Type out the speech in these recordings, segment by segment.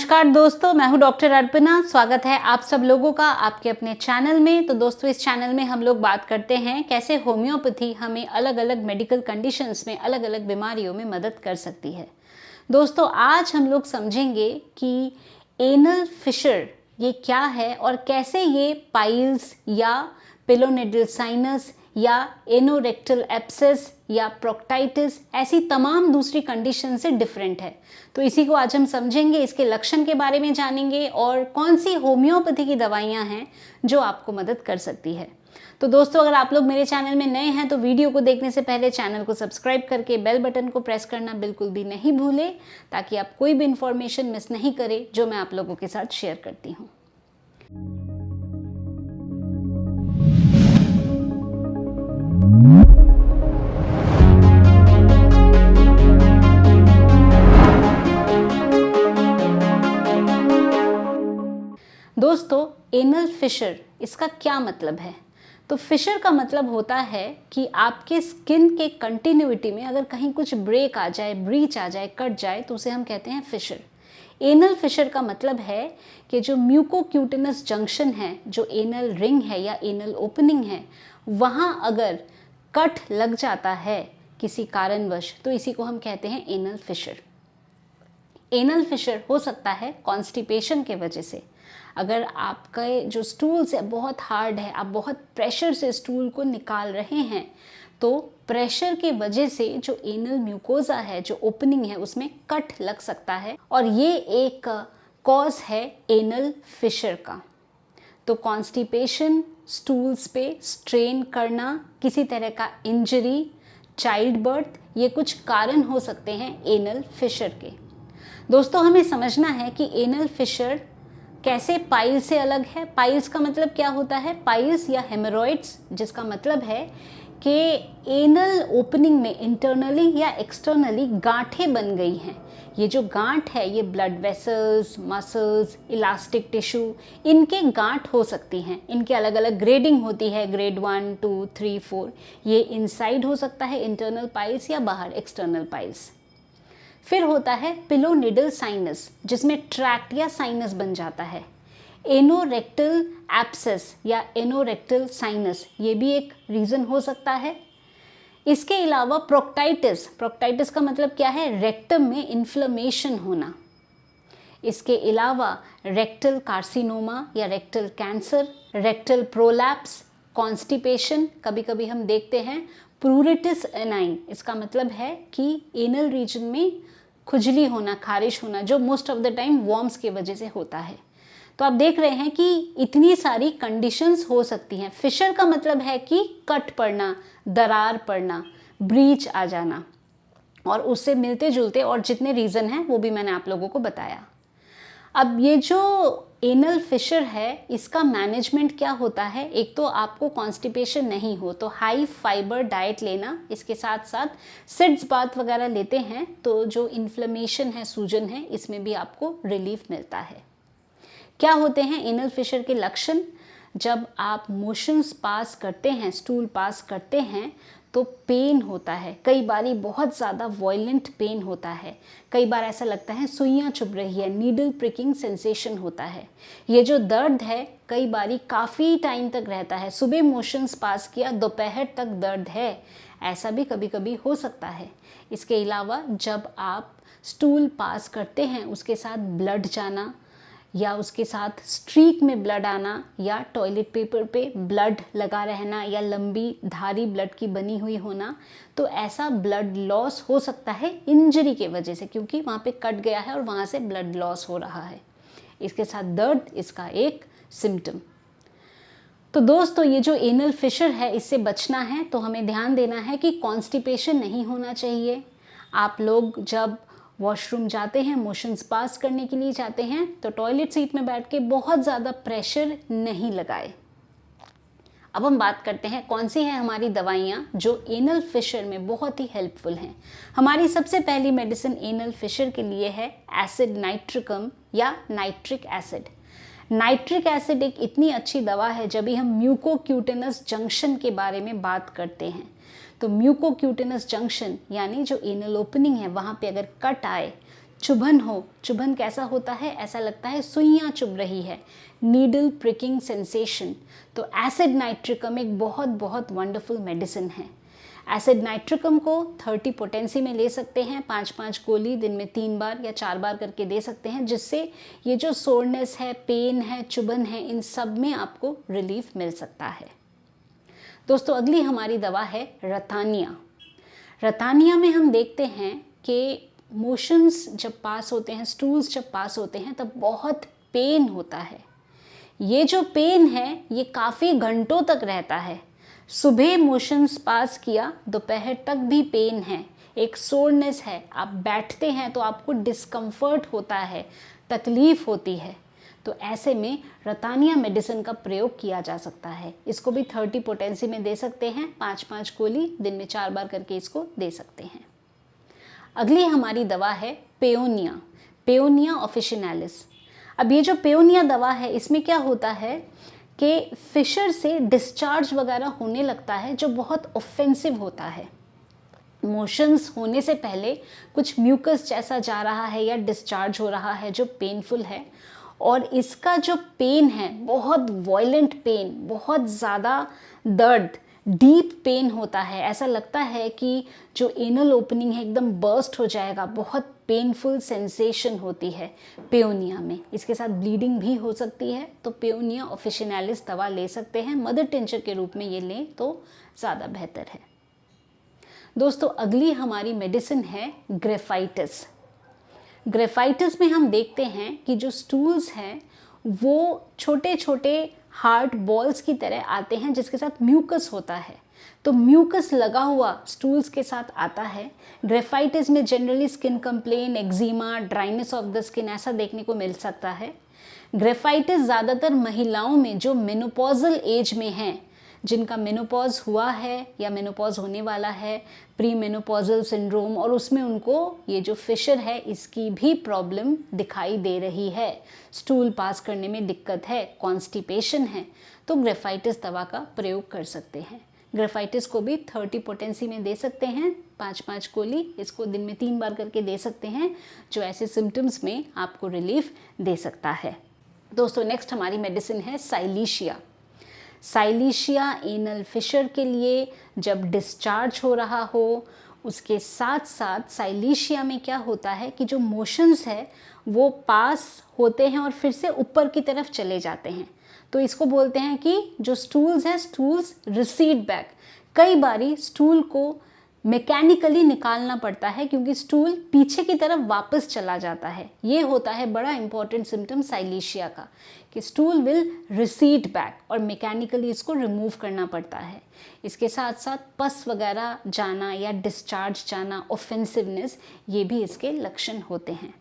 नमस्कार दोस्तों, मैं हूं डॉक्टर अर्पणा। स्वागत है आप सब लोगों का आपके अपने चैनल में। तो दोस्तों, इस चैनल में हम लोग बात करते हैं कैसे होम्योपैथी हमें अलग अलग मेडिकल कंडीशंस में, अलग अलग बीमारियों में मदद कर सकती है। दोस्तों, आज हम लोग समझेंगे कि एनल फिशर ये क्या है और कैसे ये पाइल्स या पिलोनेड्रल साइनस या एनोरेक्टल एब्सेस या प्रोक्टाइटिस ऐसी तमाम दूसरी कंडीशन से डिफरेंट है। तो इसी को आज हम समझेंगे, इसके लक्षण के बारे में जानेंगे और कौन सी होम्योपैथी की दवाइयाँ हैं जो आपको मदद कर सकती है। तो दोस्तों, अगर आप लोग मेरे चैनल में नए हैं तो वीडियो को देखने से पहले चैनल को सब्सक्राइब करके बेल बटन को प्रेस करना बिल्कुल भी नहीं भूलें, ताकि आप कोई भी इंफॉर्मेशन मिस नहीं करें जो मैं आप लोगों के साथ शेयर करती हूँ। दोस्तों, एनल फिशर इसका क्या मतलब है? तो फिशर का मतलब होता है कि आपके स्किन के कंटिन्यूटी में अगर कहीं कुछ ब्रेक आ जाए, ब्रीच आ जाए, कट जाए, तो उसे हम कहते हैं फिशर। एनल फिशर का मतलब है कि जो म्यूकोक्यूटिनस जंक्शन है, जो एनल रिंग है या एनल ओपनिंग है, वहाँ अगर कट लग जाता है किसी कारणवश, तो इसी को हम कहते हैं एनल फिशर। एनल फिशर हो सकता है कॉन्स्टिपेशन के वजह से। अगर आपका जो स्टूल्स है बहुत हार्ड है, आप बहुत प्रेशर से स्टूल को निकाल रहे हैं, तो प्रेशर की वजह से जो एनल म्यूकोजा है, जो ओपनिंग है, उसमें कट लग सकता है और ये एक कॉज है एनल फिशर का। तो कॉन्स्टिपेशन, स्टूल्स पे स्ट्रेन करना, किसी तरह का इंजरी, चाइल्ड बर्थ, ये कुछ कारण हो सकते हैं एनल फिशर के। दोस्तों, हमें समझना है कि एनल फिशर कैसे पाइल्स से अलग है। पाइल्स का मतलब क्या होता है? पाइल्स या हेमोरॉइड्स, जिसका मतलब है कि एनल ओपनिंग में इंटरनली या एक्सटर्नली गांठें बन गई हैं। ये जो गांठ है, ये blood vessels, muscles, elastic tissue, इनके गांठ हो सकती हैं। इनके अलग अलग ग्रेडिंग होती है, ग्रेड 1, 2, 3, 4। ये इनसाइड हो सकता है इंटरनल पाइल्स या बाहर एक्सटर्नल पाइल्स। फिर होता है पिलोनेडल साइनस, जिसमें ट्रैक्ट या साइनस बन जाता है। एनोरेक्टल एब्सेस या एनोरेक्टल साइनस, ये भी एक रीज़न हो सकता है। इसके अलावा प्रोक्टाइटिस, प्रोक्टाइटिस का मतलब क्या है? रेक्टम में इन्फ्लेमेशन होना। इसके अलावा रेक्टल कार्सिनोमा या rectal cancer, rectal prolapse, constipation, कभी कभी हम देखते हैं प्रूरिटिस एनाइन, इसका मतलब है कि एनल रीजन में खुजली होना, खारिश होना, जो most of the time worms की वजह से होता है। तो आप देख रहे हैं कि इतनी सारी कंडीशंस हो सकती हैं। फिशर का मतलब है कि कट पड़ना, दरार पड़ना, ब्रीच आ जाना, और उससे मिलते जुलते और जितने रीज़न हैं वो भी मैंने आप लोगों को बताया। अब ये जो एनल फिशर है, इसका मैनेजमेंट क्या होता है? एक तो आपको कॉन्स्टिपेशन नहीं हो तो हाई फाइबर डाइट लेना, इसके साथ साथ सिड्स बाथ वगैरह लेते हैं तो जो इन्फ्लेमेशन है, सूजन है, इसमें भी आपको रिलीफ मिलता है। क्या होते हैं एनल फिशर के लक्षण? जब आप मोशंस पास करते हैं, स्टूल पास करते हैं, तो पेन होता है। कई बारी बहुत ज़्यादा वॉयलेंट पेन होता है। कई बार ऐसा लगता है सुइयाँ चुभ रही है, नीडल प्रिकिंग सेंसेशन होता है। ये जो दर्द है कई बारी काफ़ी टाइम तक रहता है। सुबह मोशंस पास किया, दोपहर तक दर्द है, ऐसा भी कभी कभी हो सकता है। इसके अलावा जब आप स्टूल पास करते हैं, उसके साथ ब्लड जाना या उसके साथ स्ट्रीक में ब्लड आना या टॉयलेट पेपर पे ब्लड लगा रहना या लंबी धारी ब्लड की बनी हुई होना, तो ऐसा ब्लड लॉस हो सकता है इंजरी के वजह से, क्योंकि वहाँ पे कट गया है और वहाँ से ब्लड लॉस हो रहा है। इसके साथ दर्द इसका एक सिम्टम। तो दोस्तों, ये जो एनल फिशर है, इससे बचना है तो हमें ध्यान देना है कि कॉन्स्टिपेशन नहीं होना चाहिए। आप लोग जब वॉशरूम जाते हैं, मोशंस पास करने के लिए जाते हैं, तो टॉयलेट सीट में बैठ के बहुत ज़्यादा प्रेशर नहीं लगाए। अब हम बात करते हैं कौन सी है हमारी दवाइयाँ जो एनल फिशर में बहुत ही हेल्पफुल हैं। हमारी सबसे पहली मेडिसिन एनल फिशर के लिए है एसिड नाइट्रिकम या नाइट्रिक एसिड। नाइट्रिक एसिड एक इतनी अच्छी दवा है जब भी हम म्यूकोक्यूटिनस जंक्शन के बारे में बात करते हैं। तो म्यूकोक्यूटिनस जंक्शन यानी जो एनल ओपनिंग है, वहाँ पे अगर कट आए चुभन हो, चुभन कैसा होता है, ऐसा लगता है सुइयाँ चुभ रही है, नीडल प्रिकिंग सेंसेशन, तो एसिड नाइट्रिकम एक बहुत बहुत वंडरफुल मेडिसिन है। एसिड नाइट्रिकम को 30 पोटेंसी में ले सकते हैं, 5-5 गोली दिन में 3 बार या 4 बार करके दे सकते हैं, जिससे ये जो सोरनेस है, पेन है, चुभन है, इन सब में आपको रिलीफ मिल सकता है। दोस्तों अगली हमारी दवा है रतानिया। रतानिया में हम देखते हैं कि मोशंस जब पास होते हैं, स्टूल्स जब पास होते हैं, तब बहुत पेन होता है। ये जो पेन है ये काफ़ी घंटों तक रहता है। सुबह मोशंस पास किया, दोपहर तक भी पेन है, एक सोरनेस है, आप बैठते हैं तो आपको डिस्कम्फर्ट होता है, तकलीफ़ होती है, तो ऐसे में रतानिया मेडिसिन का प्रयोग किया जा सकता है। इसको भी 30 पोटेंसी में दे सकते हैं, 5-5 गोली दिन में 4 बार करके इसको दे सकते हैं। अगली हमारी दवा है पेओनिया, पेओनिया ऑफिशिनालिस। अब ये जो पेओनिया दवा है, इसमें क्या होता है कि फिशर से डिस्चार्ज वगैरह होने लगता है जो बहुत ऑफेंसिव होता है। मोशंस होने से पहले कुछ म्यूकस जैसा जा रहा है या डिस्चार्ज हो रहा है जो पेनफुल है, और इसका जो पेन है बहुत वॉयलेंट पेन, बहुत ज़्यादा दर्द, डीप पेन होता है। ऐसा लगता है कि जो एनल ओपनिंग है एकदम बर्स्ट हो जाएगा, बहुत पेनफुल सेंसेशन होती है पेओनिया में। इसके साथ ब्लीडिंग भी हो सकती है, तो पेओनिया ऑफिशिनालिस दवा ले सकते हैं, मदर टिंचर के रूप में ये लें तो ज़्यादा बेहतर है। दोस्तों अगली हमारी मेडिसिन है ग्रेफाइटिस। ग्रेफाइटिस में हम देखते हैं कि जो स्टूल्स हैं वो छोटे छोटे हार्ड बॉल्स की तरह आते हैं, जिसके साथ म्यूकस होता है, तो म्यूकस लगा हुआ स्टूल्स के साथ आता है। ग्रेफाइटिस में generally skin complain, eczema, dryness of the skin ऐसा देखने को मिल सकता है। ग्रेफाइटिस ज़्यादातर महिलाओं में जो मेनोपॉजल एज में हैं, जिनका मेनोपॉज हुआ है या मेनोपॉज होने वाला है, प्री मेनोपॉजल सिंड्रोम, और उसमें उनको ये जो फिशर है इसकी भी प्रॉब्लम दिखाई दे रही है, स्टूल पास करने में दिक्कत है, कॉन्स्टिपेशन है, तो ग्रेफाइटिस दवा का प्रयोग कर सकते हैं। ग्रेफाइटिस को भी 30 पोटेंसी में दे सकते हैं, 5-5 गोली इसको दिन में 3 बार करके दे सकते हैं, जो ऐसे सिम्टम्स में आपको रिलीफ दे सकता है। दोस्तों नेक्स्ट हमारी मेडिसिन है साइलीशिया। साइलीशिया एनल फिशर के लिए जब डिस्चार्ज हो रहा हो, उसके साथ साथ साइलीशिया में क्या होता है कि जो मोशंस है वो पास होते हैं और फिर से ऊपर की तरफ चले जाते हैं, तो इसको बोलते हैं कि जो स्टूल्स हैं, स्टूल्स रिसीड बैक। कई बारी स्टूल को मैकेनिकली निकालना पड़ता है क्योंकि स्टूल पीछे की तरफ वापस चला जाता है। ये होता है बड़ा इंपॉर्टेंट सिम्टम साइलीशिया का, कि स्टूल विल रिसीड बैक और मैकेनिकली इसको रिमूव करना पड़ता है। इसके साथ साथ पस वगैरह जाना या डिस्चार्ज जाना, ऑफेंसिवनेस, ये भी इसके लक्षण होते हैं।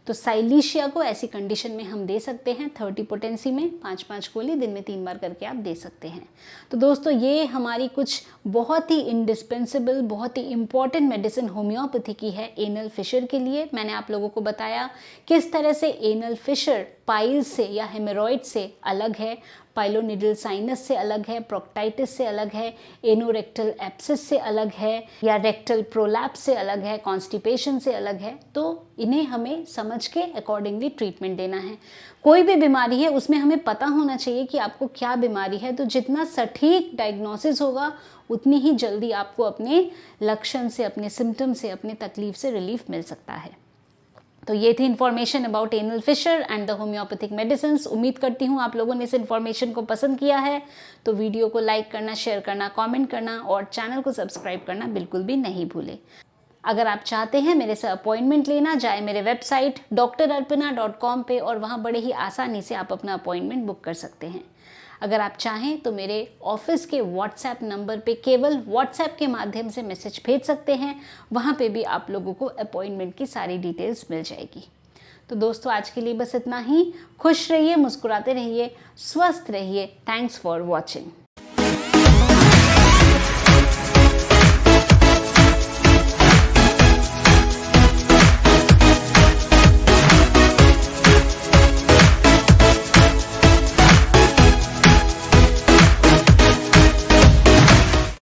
तो साइलीशिया को ऐसी कंडीशन में हम दे सकते हैं 30 पोटेंसी में, 5-5 गोली दिन में 3 बार करके आप दे सकते हैं। तो दोस्तों ये हमारी कुछ बहुत ही इंडिस्पेंसेबल, बहुत ही इम्पॉर्टेंट मेडिसिन होम्योपैथी की है एनल फिशर के लिए। मैंने आप लोगों को बताया किस तरह से एनल फिशर पाइल्स से या हेमोरॉइड से अलग है, पाइलोनिडल साइनस से अलग है, प्रोक्टाइटिस से अलग है, एनोरेक्टल एब्सिस से अलग है, या रेक्टल प्रोलैप्स से अलग है, कॉन्स्टिपेशन से अलग है। तो इन्हें हमें समझ के अकॉर्डिंगली ट्रीटमेंट देना है। कोई भी बीमारी है उसमें हमें पता होना चाहिए कि आपको क्या बीमारी है, तो जितना सटीक डायग्नोसिस होगा उतनी ही जल्दी आपको अपने लक्षण से, अपने सिम्टम से, अपने तकलीफ से रिलीफ मिल सकता है। तो ये थी information about anal fissure and the homeopathic medicine. उम्मीद करती हूँ आप लोगों ने इस इन्फॉर्मेशन को पसंद किया है। तो वीडियो को लाइक करना, शेयर करना, कमेंट करना और चैनल को सब्सक्राइब करना बिल्कुल भी नहीं भूलें। अगर आप चाहते हैं मेरे से अपॉइंटमेंट लेना, जाए मेरे वेबसाइट drarpana.com पे और वहाँ बड़े ही आसानी से आप अपना अपॉइंटमेंट बुक कर सकते हैं। अगर आप चाहें तो मेरे ऑफिस के व्हाट्सएप नंबर पे केवल व्हाट्सएप के माध्यम से मैसेज भेज सकते हैं, वहाँ पे भी आप लोगों को अपॉइंटमेंट की सारी डिटेल्स मिल जाएगी। तो दोस्तों आज के लिए बस इतना ही। खुश रहिए, मुस्कुराते रहिए, स्वस्थ रहिए। Thanks for watching.